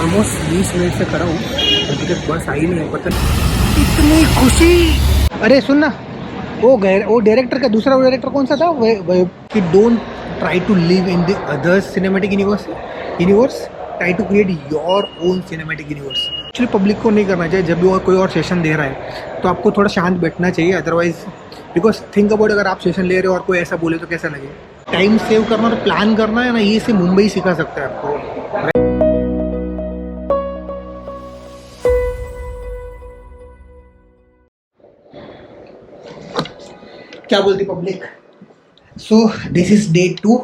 Almost 20 minute से खड़ा हूँ, अभी तक बस आई नहीं है। पता नहीं इतनी खुशी। अरे सुन ना, वो डायरेक्टर का दूसरा डायरेक्टर कौन सा था, वो कि don't try to live in the others cinematic universe, try to create your own cinematic universe. Actually public को नहीं करना चाहिए। जब भी कोई और सेशन दे रहा है तो आपको थोड़ा शांत बैठना चाहिए, अदरवाइज बिकॉज थिंक अबाउट, अगर आप सेशन ले रहे हो और कोई ऐसा बोले तो कैसा लगे। टाइम सेव करना और प्लान करना है ना, ये से मुंबई सिखा सकता है आपको। क्या बोलती public. So this is day 2,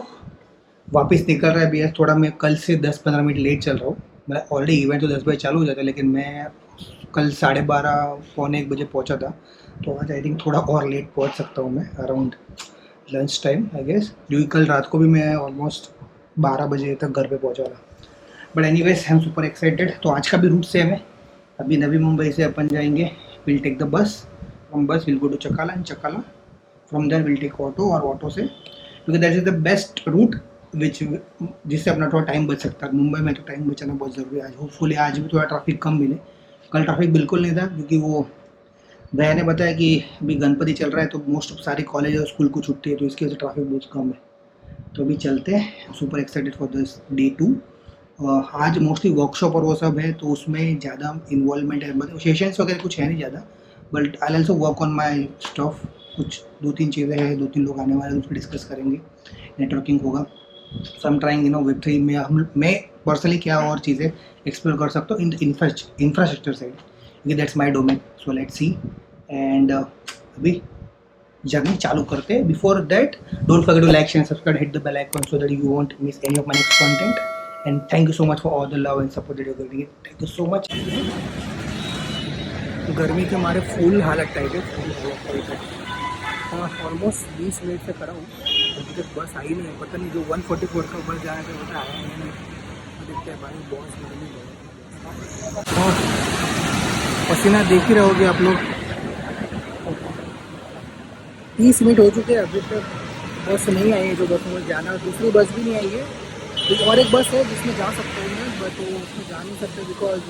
वापस निकल रहा है अभी। थोड़ा मैं कल से 10-15 मिनट लेट चल रहा हूँ। मेरा ऑलरेडी इवेंट तो 10 बजे चालू हो जाता है, लेकिन मैं कल 12:30 पौने 1 बजे पहुँचा था, तो आज आई थिंक थोड़ा और लेट पहुँच सकता हूँ मैं, around lunch time I guess, क्योंकि कल रात को भी मैं ऑलमोस्ट 12 बजे तक घर पे पहुँचा था। But anyways I am super excited. तो आज का भी रूट सेम है। अभी नवी मुंबई से अपन जाएंगे, will take the bus, from bus will go to Chakala, and Chakala from there will take auto, और ऑटो से, क्योंकि that is the best route जिससे अपना थोड़ा टाइम बच सकता है। मुंबई में तो टाइम बचाना बहुत ज़रूरी है। आज होपफुली आज भी थोड़ा ट्रैफिक कम मिले। कल ट्रैफिक बिल्कुल नहीं था, क्योंकि वो भैया ने बताया कि अभी गणपति चल रहा है तो मोस्ट ऑफ सारे कॉलेज और स्कूल को छुट्टी है, तो इसकी वजह से ट्रैफिक बहुत कम है। तो अभी चलते हैं। Super excited for this day 2। आज मोस्टली वर्कशॉप और वो सब है, तो उसमें ज़्यादा इन्वॉल्वमेंट है, मतलब सेशंस वगैरह कुछ है नहीं ज़्यादा, but I also work on my stuff. कुछ 2-3 चीज़ें हैं, 2-3 लोग आने वाले हैं, उस पर डिस्कस करेंगे, नेटवर्किंग होगा। सो आई एम ट्राइंग Web3 में मैं पर्सनली क्या और चीज़ें एक्सप्लोर कर सकता हूँ इन द इंफ्रास्ट्रक्चर साइड, क्योंकि that's my domain. So let's see, and अभी जर्नी चालू करते हैं। Before that don't forget to like, share, subscribe, hit the bell icon so that you won't miss any of my next content. And thank you so much for all the love and support that you giving it. Thank you so much. गर्मी के हमारे full हालत tight है। हाँ, almost 20 minute से खड़ा हूँ, अभी तक बस आई नहीं है। पता नहीं जो 144 का बस जा रहा था वो आया नहीं। देखते हैं भाई, बहुत गर्मी है। हाँ, पसीना देख ही रहोगे आप लोग। 30 मिनट हो चुके हैं, अभी तक बस नहीं आई है जो बस में जाना। दूसरी बस भी नहीं आई है। तो और एक बस है जिसमें जा सकता हूँ मैं, बट वो उसमें जा नहीं सकते बिकॉज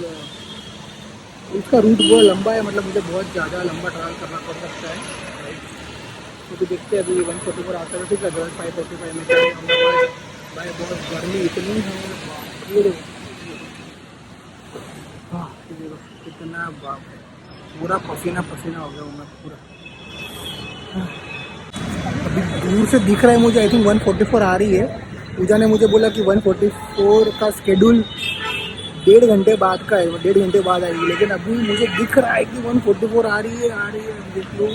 उसका रूट बहुत लंबा है। मतलब मुझे बहुत ज़्यादा लंबा ट्रैवल करना पड़ सकता है। तो देखते हैं, अभी 144 आता है, ठीक है। 5:45 में भाई बहुत गर्मी इतनी है। हाँ, कितना पूरा पसीना पसीना हो गया हूँ मैं पूरा। अभी दूर से दिख रहा है मुझे, आई थिंक 144 आ रही है। पूजा ने मुझे बोला कि 144 का स्केड्यूल 1.5 घंटे बाद का है, 1.5 घंटे बाद आएगी, लेकिन अभी मुझे दिख रहा है कि 144 आ रही है। देख लो,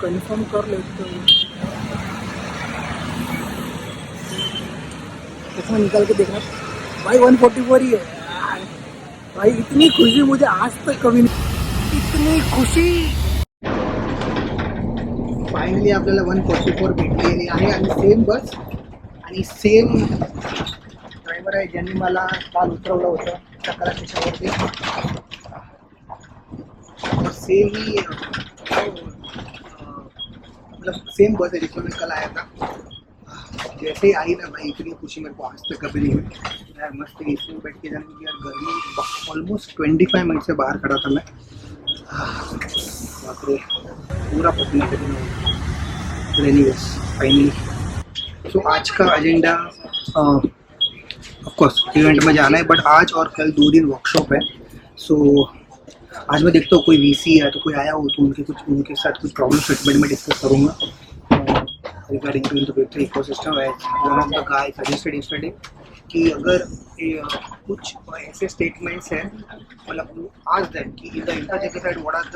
कंफर्म कर लेते हैं। इसमें निकल के देखना भाई, 144 ही है भाई। इतनी खुशी मुझे आज तक कभी नहीं, इतनी खुशी। फायनली आपल्याला 144 भेटलेली आहे, आणि सेम बस आणि सेम ड्रायव्हर आहे ज्यांनी मला काल उतरवलं होतं चकाला स्टेशनवरती। सेम ही मतलब सेम बस है जिसमें मैं कल आया था। जैसे ही आई ना भाई, इतनी खुशी मेरे को आज तक कभी नहीं हुई यार। मस्त एसी में बैठ के जाने की यार, गर्मी ऑलमोस्ट 25 मिनट से बाहर खड़ा था मैं। बाप रे, पूरा पसीना पसीना हो गया। एनीवेज फाइनली, सो आज का एजेंडा ऑफकोर्स इवेंट में जाना है, बट आज और कल 2 दिन वर्कशॉप है। सो आज मैं देखता हूँ कोई वीसी है तो कोई आया हो तो उनके साथ कुछ प्रॉब्लम सेटलमेंट में डिस्कस करूँगा regarding to the Web3 ecosystem. One of the guy suggested yesterday कि अगर कुछ ऐसे स्टेटमेंट्स हैं, मतलब आज दैट कि in the infrastructure side what are the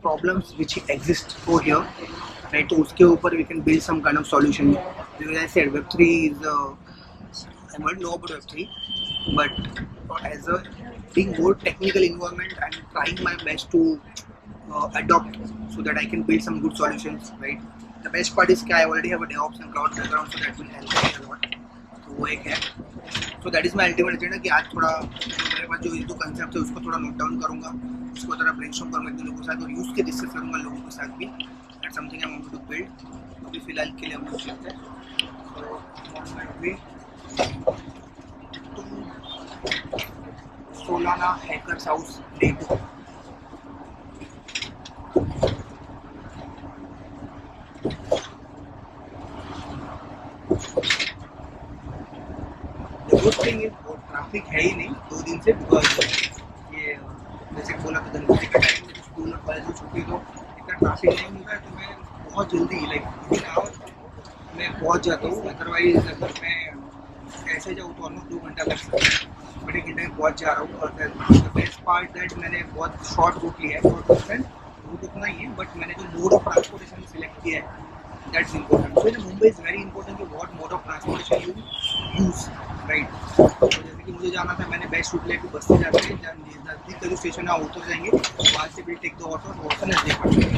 problems which exist over here, right. तो उसके ऊपर we can build some kind of solution. Because I said Web3 is I don't know about Web3, but as a being more technical environment, I'm trying my best to adopt so that I can build some good solutions, right? The best part is that I already have a DevOps and cloud background, so that will help me a lot. तो वो एक है। So that is my ultimate agenda कि आज थोड़ा मेरे पास जो ये कंसेप्ट है उसको थोड़ा नोट डाउन करूँगा, उसको थोड़ा ब्रेनस्टॉर्म करूँगा लोगों के साथ, और यूज़ के डिस्कस करूँगा लोगों के साथ भी। That's something I want to build. अभी फिलहाल के लिए हम लोग चलते हैं। So on my way Maulana hackers house day 2। Good thing is traffic है ही नहीं 2 दिन से, बिकॉज ये जैसे बोला था गणपति का टाइम में स्कूल और कॉलेज में छुट्टी तो इतना ट्रैफिक नहीं होता है, तो मैं बहुत जल्दी लाइक विदिन आवर मैं पहुंच जाता हूँ। अदरवाइज अगर मैं ऐसे जाऊँ तो ऑलमोस्ट 2 घंटा लग सकता है, बट 1 घंटे में पहुँच जा रहा हूँ। और द बेस्ट पार्ट दैट मैंने बहुत शॉर्ट रूट लिया है, शॉर्ट डिस्टेंस रूट उतना ही है, बट मैंने जो मोड ऑफ ट्रांसपोर्टेशन सिलेक्ट किया है that's important. So in Mumbai is very important कि what mode of transportation you use, right. तो जैसे कि मुझे जाना था, मैंने बेस्ट रूट लिया कि बस से जाते हैं, नज़दीक का जो स्टेशन है उतर जाएंगे, वहाँ से भी टेक द ऑटो, और ऑटो नज़दीक पड़ेगा।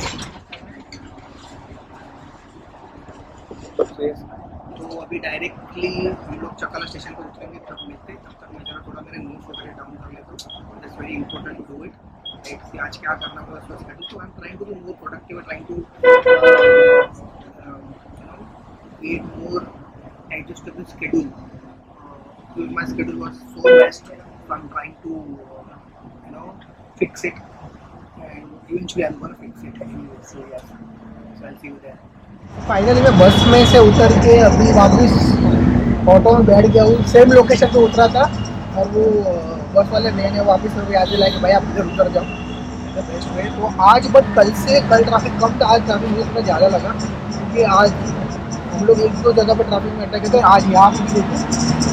तो अभी डायरेक्टली हम लोग चकाला स्टेशन पर उतरेंगे, तब मिलते हैं। तब तक मैं जरा थोड़ा मेरे नोट्स वगैरह डाउन कर लेता हूँ। That's very important to do it. कि आज क्या करना होगा उसका स्केड्यूल, तो I am trying to be more productive, trying to create more adjustable schedule. My schedule was so messed, so I'm trying to fix it, and eventually I'm gonna fix it anyway. So yes, so I'll see you there. Finally मैं बस में से उतर के अभी वापस auto में बैठ गया हूँ। सेम लोकेशन पे उतरा था, और वो बस वाले मैंने वापस मेरे को याद दिलाया कि भाई आप इधर उतर जाओ, बेस्ट वे। तो आज बट कल ट्रैफिक कम था, आज ट्रैफिक मुझे थोड़ा ज़्यादा लगा, क्योंकि आज हम लोग 1-2 जगह पर ट्रैफिक में अटके थे। आज यहाँ पे देखिए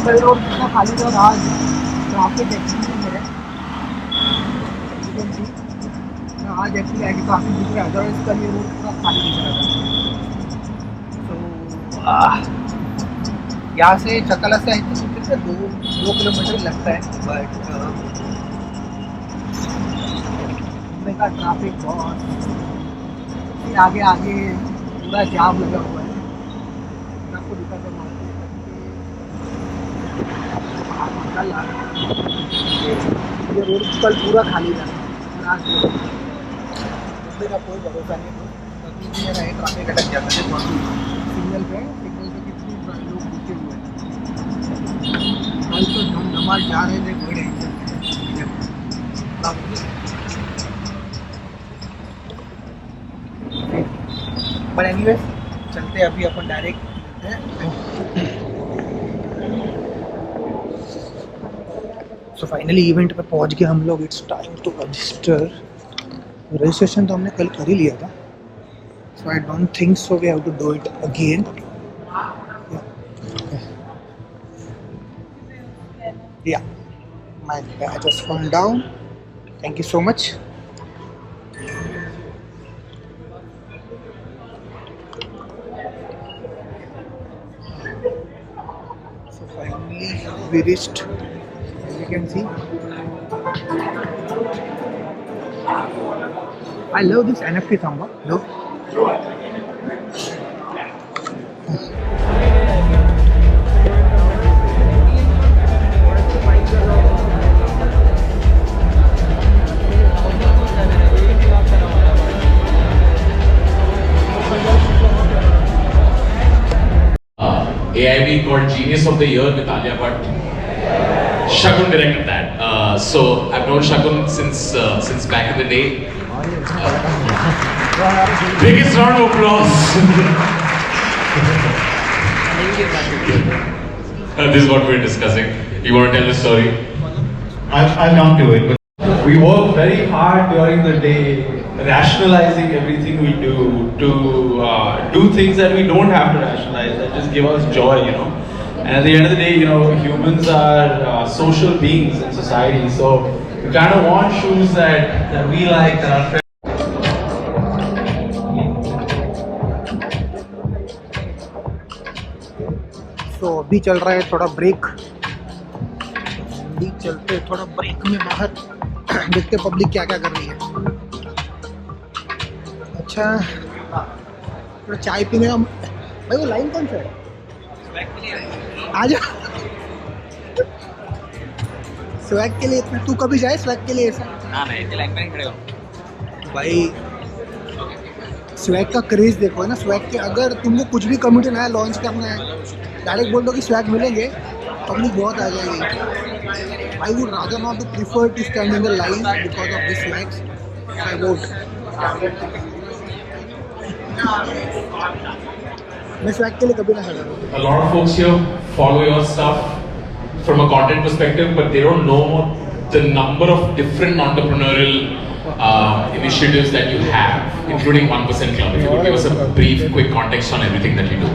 कल रोड कितना खाली था, और आज ट्रैफिक एक्चुअली है, आज एक्चुअली आगे ट्रैफिक दिख रहा है, अदरवाइज कल ये रोड कितना खाली दिख रहा था। तो यहाँ से चकला से आई थिंक कितने 2 किलोमीटर लगता है, बट मुंबई का ट्रैफिक बहुत आगे पूरा जाम लगा हुआ है। आपको दिखाता हूँ, ये रोड कल पूरा खाली था, आज मुंबई का कोई भरोसा नहीं है। कभी भी मेरा ट्रैफिक अटक जाता है सिग्नल पे कितनी लोग रुके हुए हैं। कल तो हम नमाज जा रहे थे, कोई टेंशन नहीं। बट एनीवे चलते हैं अभी अपन डायरेक्ट। सो फाइनली इवेंट पे पहुंच गए हम लोग। It's time to register. Registration तो हमने कल कर ही लिया था, so I don't think so we have to do it again. Yeah my badge has gone down, thank you so much. We reached, as you can see. I love this NFT samba. Look. AIB got Genius of the Year with Alia Bhatt. Shakun directed that. So I've known Shakun since back in the day. Biggest round of applause. This is what we're discussing. You want to tell the story? I'll come to it. We work very hard during the day, rationalizing everything we do to do things that we don't have to rationalize, that just give us joy, And at the end of the day, humans are social beings in society, so we kind of want shoes that we like, that our friends. So अभी चल रहा है थोड़ा break, अभी चलते थोड़ा break में बाहर देखते पब्लिक क्या क्या कर रही है। अच्छा थोड़ा चाय पीने का। भाई वो लाइन कौन सा है? आ जा स्वैग के लिए। तू कभी जाए स्वैग के लिए? ऐसा नहीं, लाइन में नहीं खड़े हो भाई। स्वैग का क्रेज देखो है ना। स्वैग के अगर तुमको कुछ भी कम्युनिटी नया लॉन्च करना है, डायरेक्ट बोल दो कि स्वैग मिलेंगे, पब्लिक बहुत आ जाएगी. I would rather not to prefer to stand in the line because of this likes. I vote. मैं स्वैग के लिए कभी ना खड़ा. A lot of folks here follow your stuff from a content perspective, but they don't know the number of different entrepreneurial initiatives that you have, including 1% Club. If you could give us a brief, quick context on everything that you do.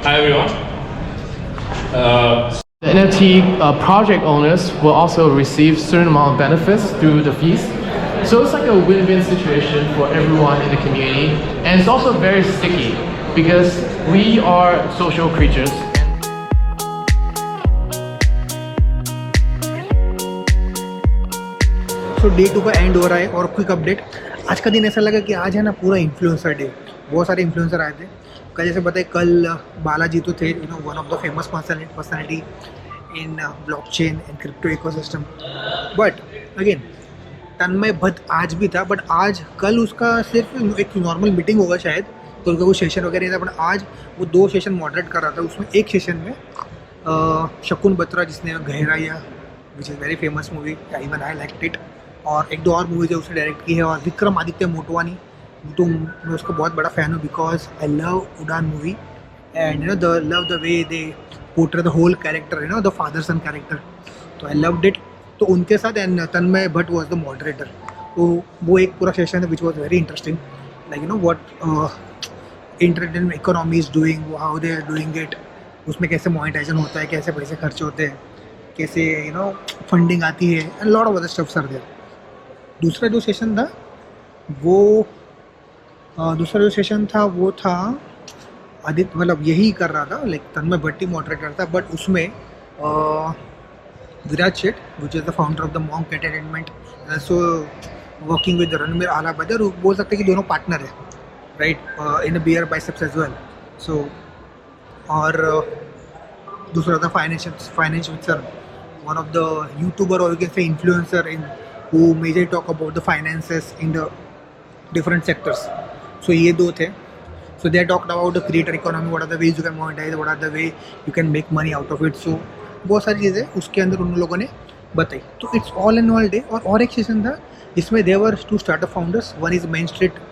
Hi everyone. The NFT project owners will also receive certain amount of benefits through the fees. So it's like a win-win situation for everyone in the community, and it's also very sticky because we are social creatures. So day 2 का and हो रहा है और quick update. आज का दिन ऐसा लगा कि आज है ना पूरा इन्फ्लुएंसर डे. बहुत सारे इन्फ्लुएंसर आए थे. कल जैसे बताए कल बालाजी तो थे, you know, one of the famous personality in blockchain and crypto ecosystem. But again Tanmay Bhatt आज भी था, बट आज कल उसका सिर्फ एक नॉर्मल मीटिंग होगा शायद, तो उनका कोई सेशन वगैरह नहीं था. बट आज वो 2 सेशन मॉडरेट कर रहा था. उसमें एक सेशन में शकुन बत्रा जिसने गहराइया which is very famous movie, even I like it, और 1-2 और मूवीज है उसने डायरेक्ट की है, और विक्रमादित्य मोटवानी, तो मैं उसका बहुत बड़ा फ़ैन हूँ because I love Udaan movie and you know the way they portray the whole character, you know, the father son character. तो आई लव्ड इट. तो उनके साथ and Tanmay Bhatt was the moderator. तो वो एक पूरा सेशन है which was very interesting, like you know what internet economy is doing, how they are doing it, उसमें कैसे मोनेटाइजेशन होता है, कैसे पैसे खर्च होते हैं, कैसे यू नो फंडिंग आती है, and lot of other stuffs are there. दूसरा जो सेशन था वो था आदित्य, मतलब यही कर रहा था, लाइक तन्मय भट्टी मॉडरेटर था, बट उसमें Viraj Sheth which is the founder of the Monk Entertainment, so working with Ranveer आलापति, और बोल सकते हैं कि दोनों पार्टनर है, right, in BeerBiceps as well. So और दूसरा था financial sir, one of the YouTuber और you can say influencer in who majorly talk about the finances in the different sectors. So ये 2 थे. So they talked about the creator economy, what are the ways you can monetize, what are the way you can make money out of it. So बहुत सारी चीज़ें उसके अंदर उन लोगों ने बताई. तो it's all in all day. और एक सेशन था जिसमें there were 2 startup founders. One is Main Street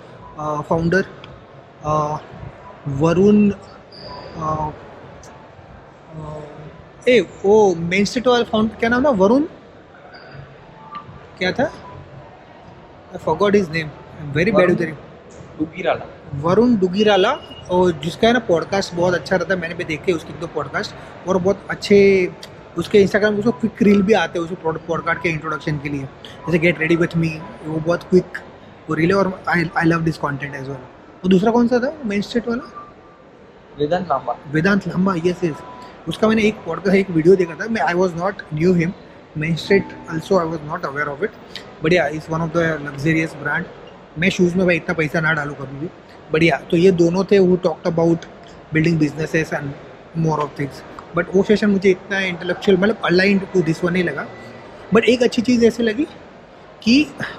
founder Varun, वो मेन स्ट्रीट वाला फाउंडर क्या नाम था, वरुण क्या था, I forgot his name, very bad with Duggirala. Varun Duggirala, और जिसका है ना पॉडकास्ट बहुत अच्छा रहता है. मैंने भी देखे उसके 2 पॉडकास्ट, और बहुत अच्छे उसके इंस्टाग्राम उसको क्विक रील भी आते हैं उसको पॉडकास्ट के इंट्रोडक्शन के लिए, जैसे गेट रेडी विथ मी, वो बहुत क्विक वो रील है, और I love this content as well. और दूसरा कौन सा था मेन स्ट्रीट वाला, वेदांत लांबा. यस यस, उसका मैंने एक पॉडकास्ट एक वीडियो देखा था. मैं I was not knew him. Main Street also I was not aware of it, but yeah, it's one of the luxurious brand. मैं शूज़ में भाई इतना पैसा ना डालूँ कभी भी, but yeah, तो ये दोनों थे who talked about building businesses and more of things. But वो सेशन मुझे इतना इंटेलेक्चुअल मतलब aligned to this one नहीं लगा. But एक अच्छी चीज़ ऐसे लगी कि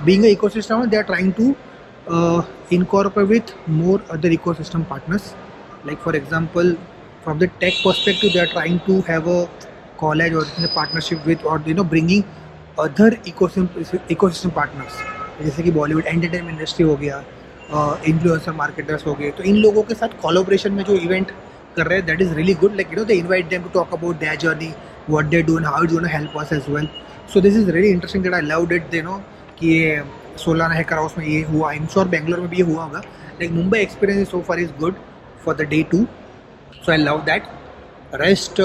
being a ecosystem they are trying to incorporate with more other ecosystem partners. Like for example, from the tech perspective, they are trying to have a college or in a partnership with, or you know, bringing other ecosystem partners, जैसे कि Bollywood entertainment industry हो गया, influencer marketers हो गए. तो इन लोगों के साथ कोलैबोरेशन में जो इवेंट कर रहे हैं, that is really good. Like you know they invite them to talk about their journey, what they do and how it's gonna help us as well. So this is really interesting that I loved it. You know कि ये Solana hacker house में ये हुआ, I am sure Bangalore में भी ये हुआ होगा. Like Mumbai experience so far is good for the day 2. So I love that. Rest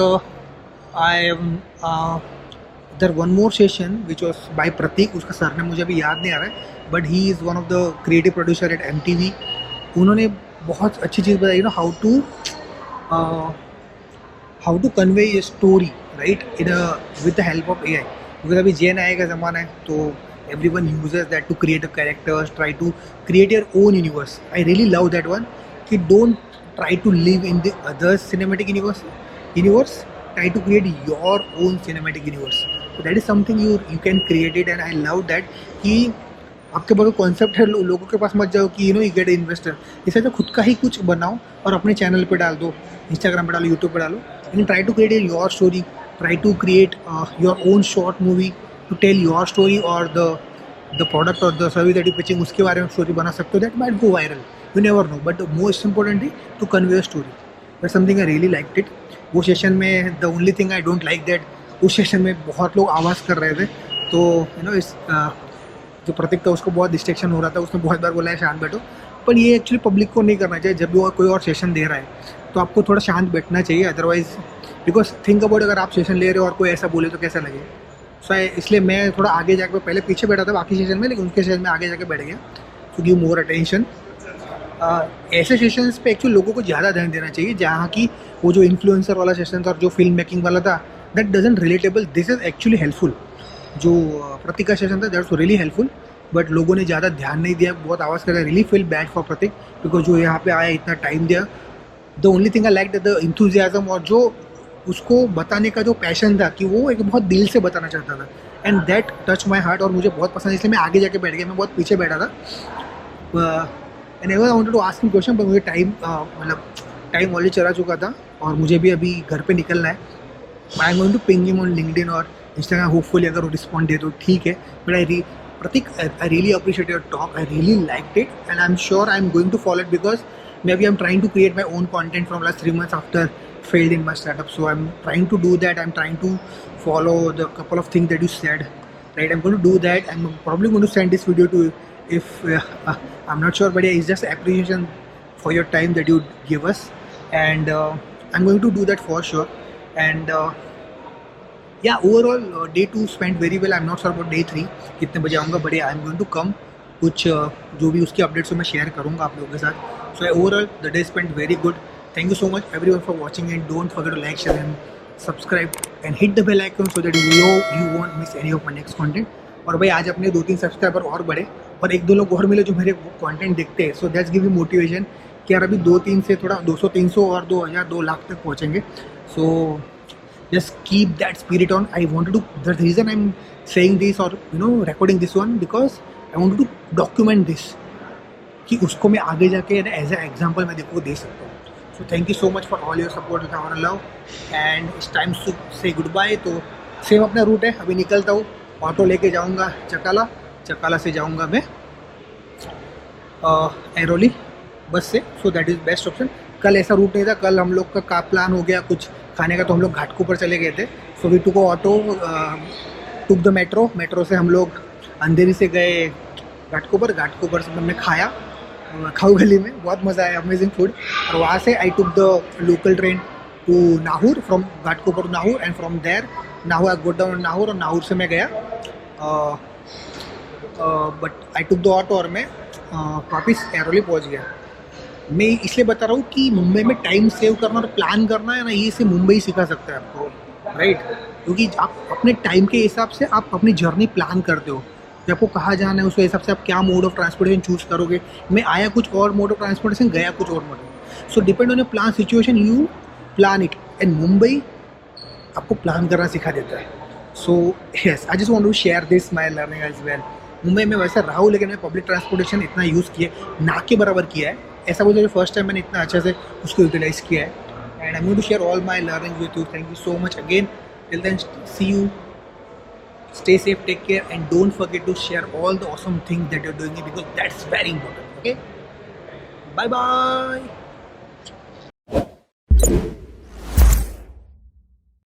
there one more session which was by Pratik, उसका सर ने मुझे अभी याद नहीं आ रहा है, but he is one of the creative producer at MTV. उन्होंने बहुत अच्छी चीज़ बताई, you know, how to convey a story, right, with the help of AI. because अभी Gen AI का ज़माना है, तो everyone uses that to create a characters, try to create your own universe. I really love that one, कि don't try to live in the other cinematic universe, try to create your own cinematic universe. So that is something you can create it, and I love that कि आपके पास concept है, लोगों के पास मत जाओ कि you get investor. इससे तो खुद का ही कुछ बनाओ और अपने चैनल पे डाल दो, इंस्टाग्राम पे डालो, यूट्यूब पे डालो. You can try to create your story, try to create your own short movie to tell your story or the product or the service that you're pitching, उसके बारे में story बना सकते हो. That might go viral. You never know. But the most importantly, to convey a story. That's something I really liked it. वो session में the only thing I don't like that उस session में बहुत लोग आवाज़ कर रहे थे, तो you know इस जो प्रतीक था उसको बहुत डिस्ट्रैक्शन हो रहा था. उसने बहुत बार बोला है शांत बैठो, पर ये एक्चुअली पब्लिक को नहीं करना चाहिए. जब भी कोई और सेशन दे रहा है तो आपको थोड़ा शांत बैठना चाहिए. अदरवाइज बिकॉज थिंक अबाउट, अगर आप सेशन ले रहे हो और कोई ऐसा बोले तो कैसा लगे. सो इसलिए मैं थोड़ा आगे जाकर, पहले पीछे बैठा था बाकी सेशन में, लेकिन उनके सेशन में आगे जाके बैठ गया टू गिव मोर अटेंशन. ऐसे सेशंस पे एक्चुअली लोगों को ज़्यादा ध्यान देना चाहिए, जहाँ की वो जो इन्फ्लुएंसर वाला सेशन था और जो फिल्म मेकिंग वाला था, that doesn't relatable. This is actually helpful. जो प्रतीक का सेशन था दैट्स रियली हेल्पफुल, बट लोगों ने ज़्यादा ध्यान नहीं दिया, बहुत आवाज़ कर रहा है. Really feel bad for Pratik, because जो यहाँ पे आया इतना टाइम दिया. The only thing I like the enthusiasm, और जो उसको बताने का जो पैशन था कि वो एक बहुत दिल से बताना चाहता था, and that touch my heart और मुझे बहुत पसंद. इसलिए मैं आगे जाके बैठ गया, मैं बहुत पीछे बैठा था. And I wanted to ask him question, पर मुझे टाइम ऑलरेडी चला चुका था और मुझे भी अभी घर पे निकलना है. I am going to ping him on LinkedIn और इंस्टाग्राम. होपफुली अगर वो रिस्पॉन्ड दे तो ठीक है. But Pratik, I really appreciate your talk. I really liked it, and I'm sure I'm going to follow it because maybe I'm trying to create my own content from last 3 months after failed in my startup. So I'm trying to do that. I'm trying to follow the couple of things that you said. Right? I'm going to do that. I'm probably going to send this video to you if I'm not sure, but yeah, it's just appreciation for your time that you give us, and I'm going to do that for sure. And yeah, overall day 2 spent very well. I'm not sure about day 3 कितने बजे आऊँगा, but I am going to come. कुछ जो भी उसकी updates हो मैं share करूँगा आप लोगों के साथ. So overall the day spent very good. Thank you so much everyone for watching, and don't forget to like, share and subscribe and hit the bell icon so that you won't miss any of my next content. और भाई आज अपने 2-3 subscriber और बढ़े और 1-2 लोग और मिले जो मेरे कंटेंट देखते हैं. So that's give me motivation कि यार अभी 2-3 से थोड़ा 200-300 और 2000 2 लाख तक पहुँचेंगे. सो just keep that spirit on. I wanted to, the reason I'm saying this or recording this one, because I wanted to document this कि उसको मैं आगे जाके एज ए एग्जाम्पल मैं देखो दे सकता हूँ. So thank you so much for all your support और love, and it's time to say good bye. तो सेम अपना रूट है, अभी निकलता हूँ. ऑटो लेके जाऊँगा चकाला से जाऊँगा मैं एरोली बस से. So that is best option. कल ऐसा रूट नहीं था, कल हम लोग का प्लान हो गया कुछ खाने का, तो हम लोग घाटकोपर चले गए थे. So we took auto, took the metro से हम लोग अंधेरी से गए घाटकोपर से हमने खाया खाऊ गली में, बहुत मज़ा आया, अमेजिंग फूड. और वहाँ से I took the local train to Nahur, from Ghatkopar to Nahur, and from there Nahur I got down Nahur, और नाहूर से मैं गया. But I took the auto और मैं वापस एरोली पहुँच गया. मैं इसलिए बता रहा हूँ कि मुंबई में टाइम सेव करना और प्लान करना है ना, ये से मुंबई सिखा सकता है आपको, राइट? क्योंकि आप अपने टाइम के हिसाब से आप अपनी जर्नी प्लान करते हो कि आपको कहाँ जाना है, उसके हिसाब से आप क्या मोड ऑफ ट्रांसपोर्टेशन चूज करोगे. मैं आया कुछ और मोड ऑफ ट्रांसपोर्टेशन, गया कुछ और mode. So depend on your plan situation, you plan it. And Mumbai आपको प्लान करना सिखा देता है. So yes, I just want to share this my learning as well. Mumbai में वैसे रहा हूँ, लेकिन मैं पब्लिक ट्रांसपोर्टेशन इतना यूज़ किया ना के बराबर किया है. ऐसा बोलते हैं फर्स्ट टाइम मैंने इतना अच्छे से उसको यूटिलाइज किया है. And I am going to share all my learning with you. Thank you so much again. Till then, see you, stay safe, take care, and don't forget to share all the awesome things that you're doing, because that's very important. Okay, bye bye.